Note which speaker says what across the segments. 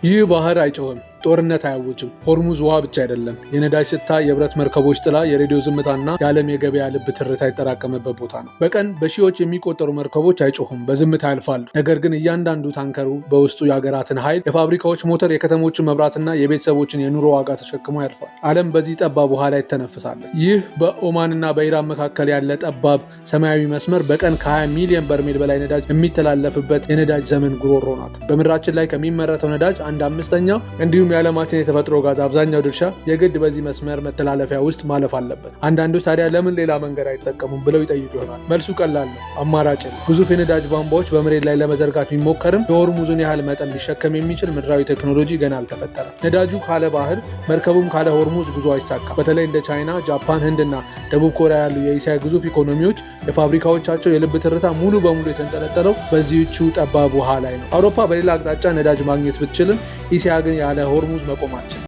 Speaker 1: ይህ ባህር አይጮህም፣ ጦርነት አያውጅም። ሆርሙዝ ውሃ ብቻ አይደለም፣ የነዳጅ ሽታ፣ የብረት መርከቦች ጥላ፣ የሬዲዮ ዝምታና የዓለም የገበያ ልብ ትርታ የተጠራቀመበት ቦታ ነው። በቀን በሺዎች የሚቆጠሩ መርከቦች አይጮሁም፣ በዝምታ ያልፋሉ። ነገር ግን እያንዳንዱ ታንከሩ በውስጡ የሀገራትን ኃይል፣ የፋብሪካዎች ሞተር፣ የከተሞችን መብራትና የቤተሰቦችን የኑሮ ዋጋ ተሸክሞ ያልፋል። ዓለም በዚህ ጠባብ ውሃ ላይ ትተነፍሳለች። ይህ በኦማንና በኢራን መካከል ያለ ጠባብ ሰማያዊ መስመር በቀን ከ20 ሚሊዮን በርሜል በላይ ነዳጅ የሚተላለፍበት የነዳጅ ዘመን ጉሮሮ ናት። በምድራችን ላይ ከሚመረተው ነዳጅ 1/5 እንዲሁም የዓለማችን የተፈጥሮ ጋዝ አብዛኛው ድርሻ የግድ በዚህ መስመር መተላለፊያ ውስጥ ማለፍ አለበት። አንዳንዶች ታዲያ ለምን ሌላ መንገድ አይጠቀሙም ብለው ይጠይቁ ይሆናል። መልሱ ቀላል ነው፣ አማራጭ ነው። ግዙፍ የነዳጅ ቧንቧዎች በመሬት ላይ ለመዘርጋት ቢሞከርም የሆርሙዝን ያህል መጠን ሊሸከም የሚችል ምድራዊ ቴክኖሎጂ ገና አልተፈጠረም። ነዳጁ ካለ ባህር፣ መርከቡም ካለ ሆርሙዝ ጉዞ አይሳካም። በተለይ እንደ ቻይና፣ ጃፓን፣ ህንድና ደቡብ ኮሪያ ያሉ የእስያ ግዙፍ ኢኮኖሚዎች የፋብሪካዎቻቸው የልብ ትርታ ሙሉ በሙሉ የተንጠለጠለው በዚህቹ ጠባብ ውሃ ላይ ነው። አውሮፓ በሌላ አቅጣጫ ነዳጅ ማግኘት ብትችልም እስያ ግን ያለ ሆርሙዝ መቆማችን።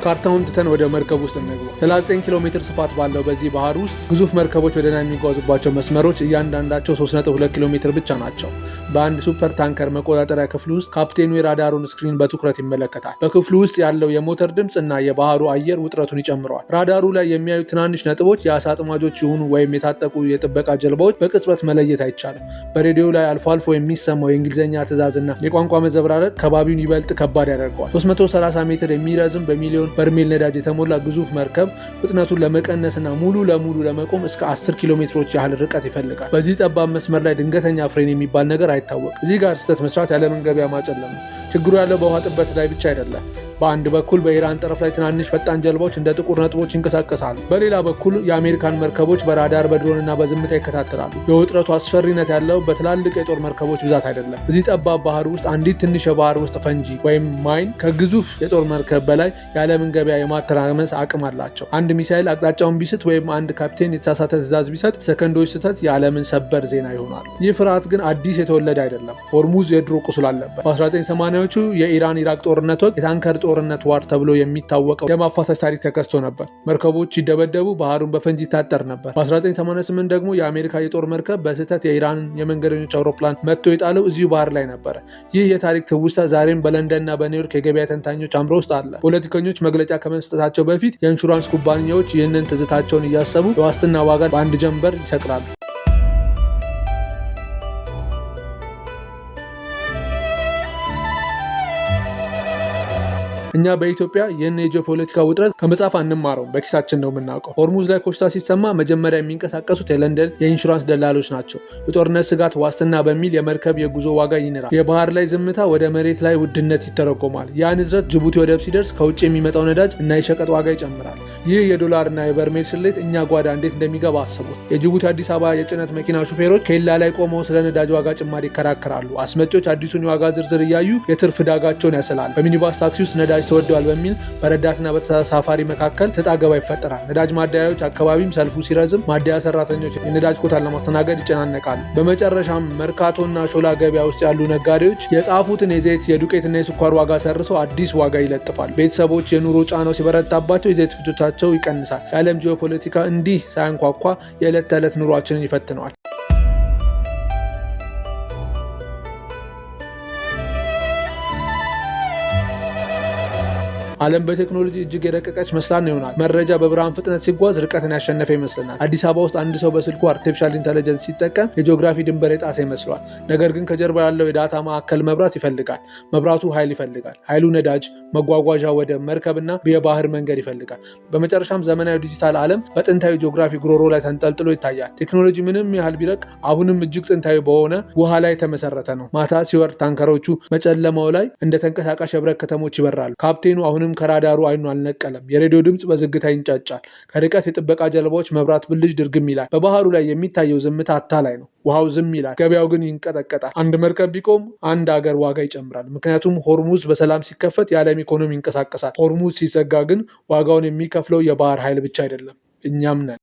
Speaker 1: ካርታውን ትተን ወደ መርከብ ውስጥ እንግባ። 39 ኪሎ ሜትር ስፋት ባለው በዚህ ባህር ውስጥ ግዙፍ መርከቦች ወደ ላይ የሚጓዙባቸው መስመሮች እያንዳንዳቸው 3.2 ኪሎ ሜትር ብቻ ናቸው። በአንድ ሱፐር ታንከር መቆጣጠሪያ ክፍል ውስጥ ካፕቴኑ የራዳሩን ስክሪን በትኩረት ይመለከታል። በክፍሉ ውስጥ ያለው የሞተር ድምፅ እና የባህሩ አየር ውጥረቱን ይጨምረዋል። ራዳሩ ላይ የሚያዩት ትናንሽ ነጥቦች የአሳ አጥማጆች ይሁኑ ወይም የታጠቁ የጥበቃ ጀልባዎች በቅጽበት መለየት አይቻልም። በሬዲዮ ላይ አልፎ አልፎ የሚሰማው የእንግሊዝኛ ትዕዛዝና የቋንቋ መዘብራረቅ ከባቢውን ይበልጥ ከባድ ያደርገዋል። 330 ሜትር የሚረዝም በሚሊዮን በርሜል ነዳጅ የተሞላ ግዙፍ መርከብ ፍጥነቱን ለመቀነስና ሙሉ ለሙሉ ለመቆም እስከ 10 ኪሎ ሜትሮች ያህል ርቀት ይፈልጋል። በዚህ ጠባብ መስመር ላይ ድንገተኛ ፍሬን የሚባል ነገር አይታወቅም። እዚህ ጋር ስህተት መስራት ያለምን ገበያ ማጨለም ነው። ችግሩ ያለው በውሃ ጥበት ላይ ብቻ አይደለም። በአንድ በኩል በኢራን ጠረፍ ላይ ትናንሽ ፈጣን ጀልባዎች እንደ ጥቁር ነጥቦች ይንቀሳቀሳሉ። በሌላ በኩል የአሜሪካን መርከቦች በራዳር በድሮንና በዝምታ ይከታተላሉ። የውጥረቱ አስፈሪነት ያለው በትላልቅ የጦር መርከቦች ብዛት አይደለም። እዚህ ጠባብ ባህር ውስጥ አንዲት ትንሽ የባህር ውስጥ ፈንጂ ወይም ማይን ከግዙፍ የጦር መርከብ በላይ የዓለምን ገበያ የማተራመስ አቅም አላቸው። አንድ ሚሳይል አቅጣጫውን ቢስት ወይም አንድ ካፕቴን የተሳሳተ ትዕዛዝ ቢሰጥ ሰከንዶች ስህተት የዓለምን ሰበር ዜና ይሆናል። ይህ ፍርሃት ግን አዲስ የተወለደ አይደለም። ሆርሙዝ የድሮ ቁስል አለበት። በ1980ዎቹ የኢራን ኢራቅ ጦርነት ወቅት የታንከር ጦርነት ዋር ተብሎ የሚታወቀው የማፋሰስ ታሪክ ተከስቶ ነበር። መርከቦች ሲደበደቡ፣ ባህሩን በፈንጂ ይታጠር ነበር። በ1988 ደግሞ የአሜሪካ የጦር መርከብ በስህተት የኢራንን የመንገደኞች አውሮፕላን መጥቶ የጣለው እዚሁ ባህር ላይ ነበር። ይህ የታሪክ ትውስታ ዛሬም በለንደንና በኒውዮርክ የገበያ ተንታኞች አእምሮ ውስጥ አለ። ፖለቲከኞች መግለጫ ከመስጠታቸው በፊት የኢንሹራንስ ኩባንያዎች ይህንን ትዝታቸውን እያሰቡ የዋስትና ዋጋ በአንድ ጀንበር ይሰቅላሉ። እኛ በኢትዮጵያ ይህን የጂኦፖለቲካ ውጥረት ከመጽሐፍ አንማረውም፣ በኪሳችን ነው የምናውቀው። ሆርሙዝ ላይ ኮሽታ ሲሰማ መጀመሪያ የሚንቀሳቀሱት የለንደን የኢንሹራንስ ደላሎች ናቸው። የጦርነት ስጋት ዋስትና በሚል የመርከብ የጉዞ ዋጋ ይንራል። የባህር ላይ ዝምታ ወደ መሬት ላይ ውድነት ይተረጎማል። ያ ንዝረት ጅቡቲ ወደብ ሲደርስ ከውጭ የሚመጣው ነዳጅ እና የሸቀጥ ዋጋ ይጨምራል። ይህ የዶላርና የበርሜል ስሌት እኛ ጓዳ እንዴት እንደሚገባ አስቡት። የጅቡቲ አዲስ አበባ የጭነት መኪና ሹፌሮች ኬላ ላይ ቆመው ስለ ነዳጅ ዋጋ ጭማሪ ይከራከራሉ። አስመጪዎች አዲሱን የዋጋ ዝርዝር እያዩ የትርፍ ዳጋቸውን ያስላል። በሚኒባስ ታክሲ ውስጥ ነዳጅ ተወደዋል በሚል በረዳትና በተሳፋሪ መካከል ተጣገባ ይፈጠራል። ነዳጅ ማደያዎች አካባቢም ሰልፉ ሲረዝም ማደያ ሰራተኞች የነዳጅ ኮታን ለማስተናገድ ይጨናነቃሉ። በመጨረሻም መርካቶና ሾላ ገበያ ውስጥ ያሉ ነጋዴዎች የጣፉትን የዘይት የዱቄትና የስኳር ዋጋ ሰርሰው አዲስ ዋጋ ይለጥፋል። ቤተሰቦች የኑሮ ጫናው ሲበረታባቸው የዘይት ፍጆታቸው ይቀንሳል። የዓለም ጂኦፖለቲካ እንዲህ ሳያንኳኳ የዕለት ተዕለት ኑሯችንን ይፈትነዋል። ዓለም በቴክኖሎጂ እጅግ የረቀቀች መስላን ይሆናል። መረጃ በብርሃን ፍጥነት ሲጓዝ ርቀትን ያሸነፈ ይመስለናል። አዲስ አበባ ውስጥ አንድ ሰው በስልኩ አርቲፊሻል ኢንተለጀንስ ሲጠቀም የጂኦግራፊ ድንበር የጣሰ ይመስሏል። ነገር ግን ከጀርባ ያለው የዳታ ማዕከል መብራት ይፈልጋል። መብራቱ ኃይል ይፈልጋል። ኃይሉ ነዳጅ፣ መጓጓዣ፣ ወደ መርከብና የባህር መንገድ ይፈልጋል። በመጨረሻም ዘመናዊ ዲጂታል ዓለም በጥንታዊ ጂኦግራፊ ጉሮሮ ላይ ተንጠልጥሎ ይታያል። ቴክኖሎጂ ምንም ያህል ቢረቅ አሁንም እጅግ ጥንታዊ በሆነ ውሃ ላይ የተመሰረተ ነው። ማታ ሲወርድ ታንከሮቹ በጨለማው ላይ እንደ ተንቀሳቃሽ የብረት ከተሞች ይበራሉ። ካፕቴኑ አሁንም ከራዳሩ አይኑ አልነቀለም። የሬዲዮ ድምፅ በዝግታ ይንጫጫል። ከርቀት የጥበቃ ጀልባዎች መብራት ብልጭ ድርግም ይላል። በባህሩ ላይ የሚታየው ዝምታ አታላይ ነው። ውሃው ዝም ይላል፣ ገበያው ግን ይንቀጠቀጣል። አንድ መርከብ ቢቆም አንድ አገር ዋጋ ይጨምራል። ምክንያቱም ሆርሙዝ በሰላም ሲከፈት የዓለም ኢኮኖሚ ይንቀሳቀሳል። ሆርሙዝ ሲዘጋ ግን ዋጋውን የሚከፍለው የባህር ኃይል ብቻ አይደለም፣ እኛም ነን።